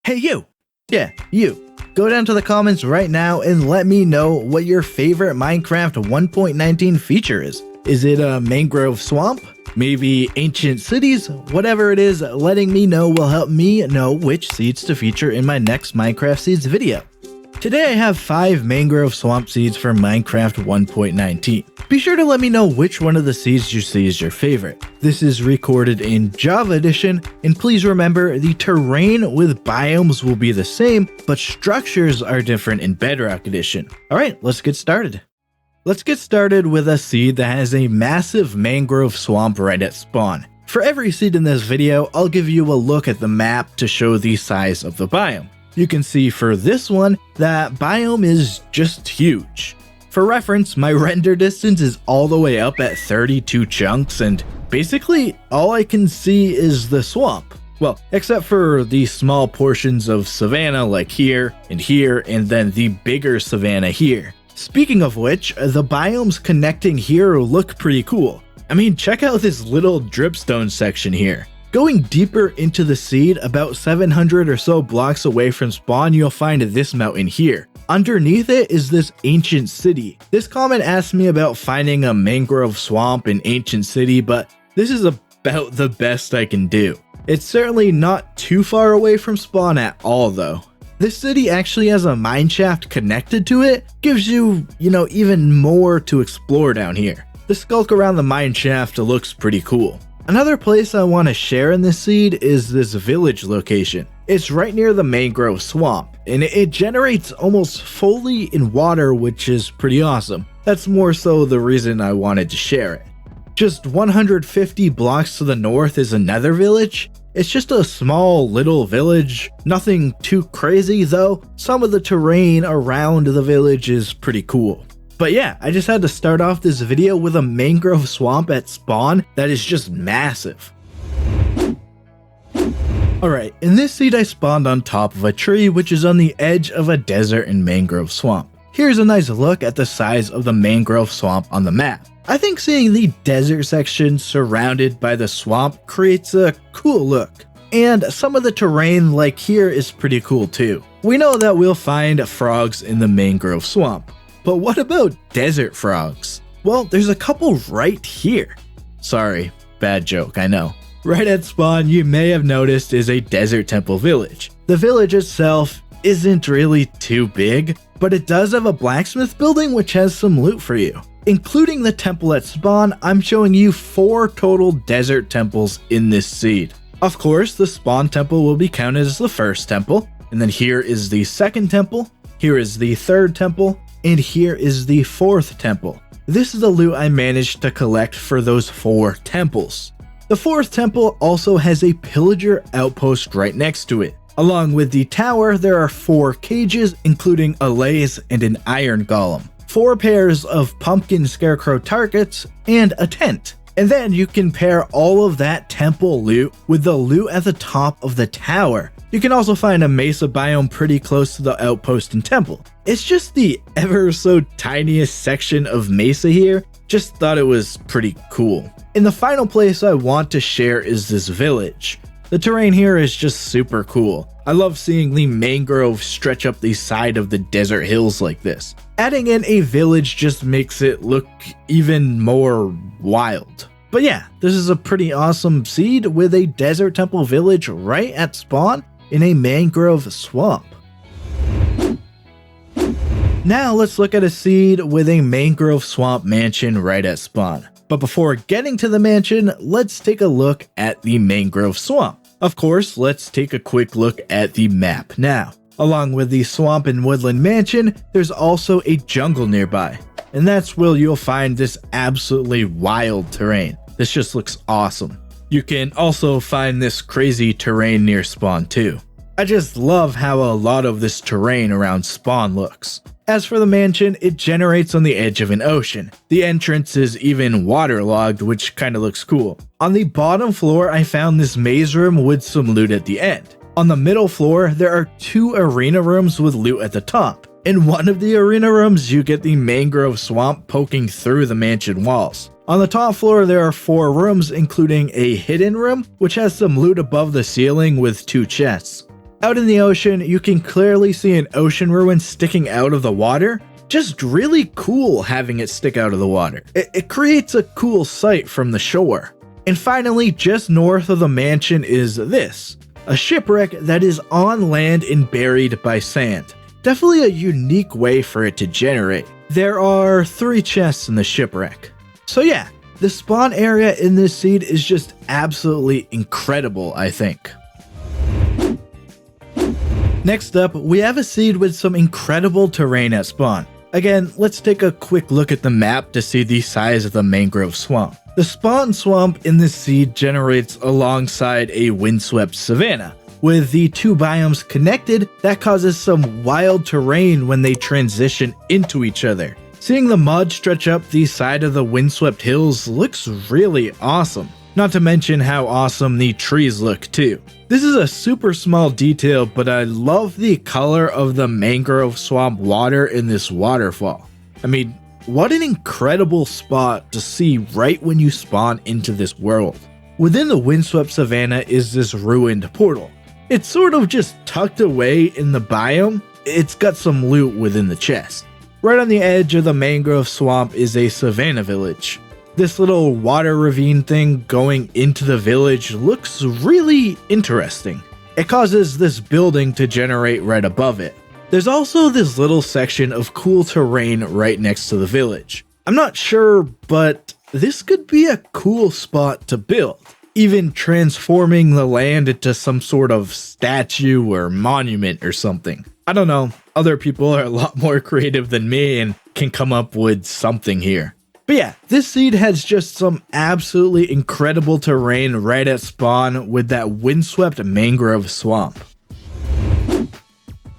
Hey you! Yeah, you. Go down to the comments right now and let me know what your favorite Minecraft 1.19 feature is. Is it a mangrove swamp? Maybe ancient cities? Whatever it is, letting me know will help me know which seeds to feature in my next Minecraft Seeds video. Today I have 5 mangrove swamp seeds for Minecraft 1.19. Be sure to let me know which one of the seeds you see is your favorite. This is recorded in Java Edition, and please remember the terrain with biomes will be the same, but structures are different in Bedrock Edition. Alright, let's get started. Let's get started with a seed that has a massive mangrove swamp right at spawn. For every seed in this video, I'll give you a look at the map to show the size of the biome. You can see for this one, that biome is just huge. For reference, my render distance is all the way up at 32 chunks, and basically all I can see is the swamp. Well, except for the small portions of savanna like here, and then the bigger savanna here. Speaking of which, the biomes connecting here look pretty cool. I mean, check out this little dripstone section here. Going deeper into the seed, about 700 or so blocks away from spawn, you'll find this mountain here. Underneath it is this ancient city. This comment asked me about finding a mangrove swamp in ancient city, but this is about the best I can do. It's certainly not too far away from spawn at all though. This city actually has a mineshaft connected to it, gives you, even more to explore down here. The skulk around the mineshaft looks pretty cool. Another place I want to share in this seed is this village location. It's right near the mangrove swamp, and it generates almost fully in water, which is pretty awesome. That's more so the reason I wanted to share it. Just 150 blocks to the north is another village. It's just a small little village, nothing too crazy though. Some of the terrain around the village is pretty cool. But yeah, I just had to start off this video with a mangrove swamp at spawn that is just massive. Alright, in this seed I spawned on top of a tree which is on the edge of a desert and mangrove swamp. Here's a nice look at the size of the mangrove swamp on the map. I think seeing the desert section surrounded by the swamp creates a cool look. And some of the terrain like here is pretty cool too. We know that we'll find frogs in the mangrove swamp. But what about desert frogs? Well, there's a couple right here. Sorry, bad joke, I know. Right at spawn, you may have noticed is a desert temple village. The village itself isn't really too big, but it does have a blacksmith building which has some loot for you. Including the temple at spawn, I'm showing you 4 total desert temples in this seed. Of course, the spawn temple will be counted as the first temple, and then here is the second temple, here is the third temple, and here is the 4th temple. This is the loot I managed to collect for those 4 temples. The 4th temple also has a pillager outpost right next to it. Along with the tower, there are 4 cages, including a laze and an iron golem, 4 pairs of pumpkin scarecrow targets, and a tent. And then you can pair all of that temple loot with the loot at the top of the tower. You can also find a mesa biome pretty close to the outpost and temple. It's just the ever so tiniest section of mesa here. Just thought it was pretty cool. And the final place I want to share is this village. The terrain here is just super cool. I love seeing the mangrove stretch up the side of the desert hills like this. Adding in a village just makes it look even more wild. But yeah, this is a pretty awesome seed with a desert temple village right at spawn in a mangrove swamp. Now let's look at a seed with a mangrove swamp mansion right at spawn. But before getting to the mansion, let's take a look at the mangrove swamp. Of course, let's take a quick look at the map now. Along with the swamp and woodland mansion, there's also a jungle nearby. And that's where you'll find this absolutely wild terrain. This just looks awesome. You can also find this crazy terrain near spawn too. I just love how a lot of this terrain around spawn looks. As for the mansion, it generates on the edge of an ocean. The entrance is even waterlogged, which kinda looks cool. On the bottom floor, I found this maze room with some loot at the end. On the middle floor, there are 2 arena rooms with loot at the top. In one of the arena rooms, you get the mangrove swamp poking through the mansion walls. On the top floor, there are 4 rooms, including a hidden room, which has some loot above the ceiling with 2 chests. Out in the ocean, you can clearly see an ocean ruin sticking out of the water. Just really cool having it stick out of the water. It creates a cool sight from the shore. And finally, just north of the mansion is this, a shipwreck that is on land and buried by sand. Definitely a unique way for it to generate. There are 3 chests in the shipwreck. So yeah, the spawn area in this seed is just absolutely incredible, I think. Next up, we have a seed with some incredible terrain at spawn. Again, let's take a quick look at the map to see the size of the mangrove swamp. The spawn swamp in this seed generates alongside a windswept savanna. With the 2 biomes connected, that causes some wild terrain when they transition into each other. Seeing the mud stretch up the side of the windswept hills looks really awesome. Not to mention how awesome the trees look too. This is a super small detail, but I love the color of the mangrove swamp water in this waterfall. I mean, what an incredible spot to see right when you spawn into this world. Within the windswept savanna is this ruined portal. It's sort of just tucked away in the biome. It's got some loot within the chest. Right on the edge of the mangrove swamp is a savanna village. This little water ravine thing going into the village looks really interesting. It causes this building to generate right above it. There's also this little section of cool terrain right next to the village. I'm not sure, but this could be a cool spot to build. Even transforming the land into some sort of statue or monument or something. I don't know, other people are a lot more creative than me and can come up with something here. But yeah, this seed has just some absolutely incredible terrain right at spawn with that windswept mangrove swamp.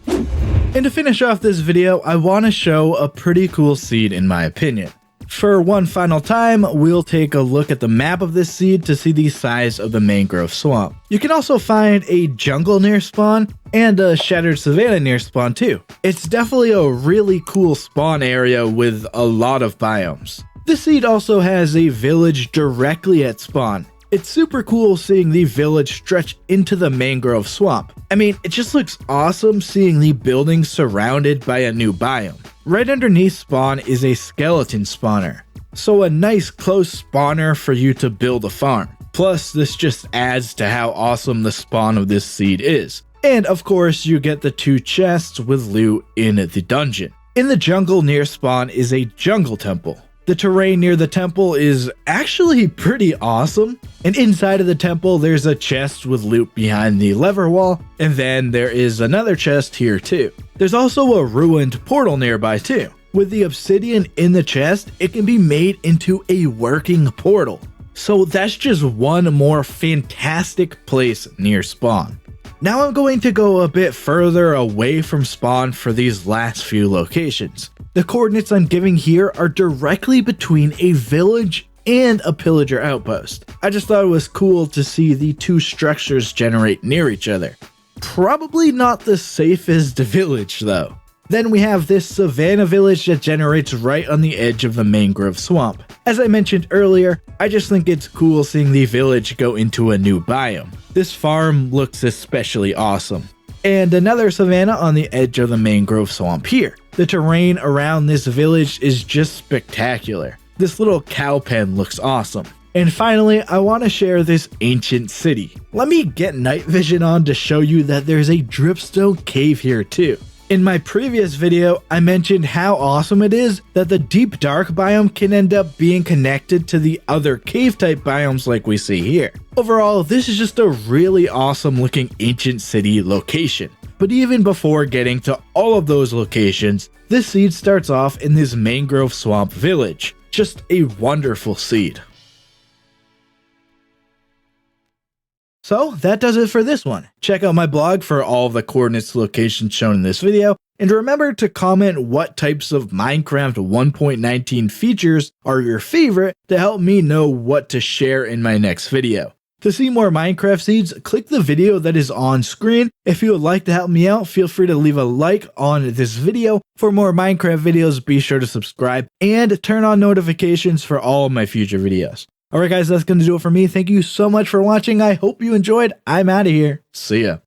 And to finish off this video, I want to show a pretty cool seed in my opinion. For one final time, we'll take a look at the map of this seed to see the size of the mangrove swamp. You can also find a jungle near spawn and a shattered savanna near spawn too. It's definitely a really cool spawn area with a lot of biomes. This seed also has a village directly at spawn. It's super cool seeing the village stretch into the mangrove swamp. I mean, it just looks awesome seeing the building surrounded by a new biome. Right underneath spawn is a skeleton spawner, so a nice close spawner for you to build a farm. Plus, this just adds to how awesome the spawn of this seed is. And of course, you get the 2 chests with loot in the dungeon. In the jungle near spawn is a jungle temple. The terrain near the temple is actually pretty awesome, and inside of the temple there's a chest with loot behind the lever wall, and then there is another chest here too. There's also a ruined portal nearby too. With the obsidian in the chest, it can be made into a working portal. So that's just one more fantastic place near spawn. Now I'm going to go a bit further away from spawn for these last few locations. The coordinates I'm giving here are directly between a village and a pillager outpost. I just thought it was cool to see the 2 structures generate near each other. Probably not the safest village though. Then we have this savanna village that generates right on the edge of the mangrove swamp. As I mentioned earlier, I just think it's cool seeing the village go into a new biome. This farm looks especially awesome. And another savanna on the edge of the mangrove swamp here. The terrain around this village is just spectacular. This little cow pen looks awesome. And finally, I want to share this ancient city. Let me get night vision on to show you that there's a dripstone cave here too. In my previous video, I mentioned how awesome it is that the deep dark biome can end up being connected to the other cave type biomes like we see here. Overall, this is just a really awesome looking ancient city location. But even before getting to all of those locations, this seed starts off in this mangrove swamp village. Just a wonderful seed. So that does it for this one. Check out my blog for all of the coordinates locations shown in this video, and remember to comment what types of Minecraft 1.19 features are your favorite to help me know what to share in my next video. To see more Minecraft seeds, click the video that is on screen. If you would like to help me out, feel free to leave a like on this video. For more Minecraft videos, be sure to subscribe and turn on notifications for all of my future videos. Alright guys, that's going to do it for me. Thank you so much for watching. I hope you enjoyed. I'm out of here. See ya.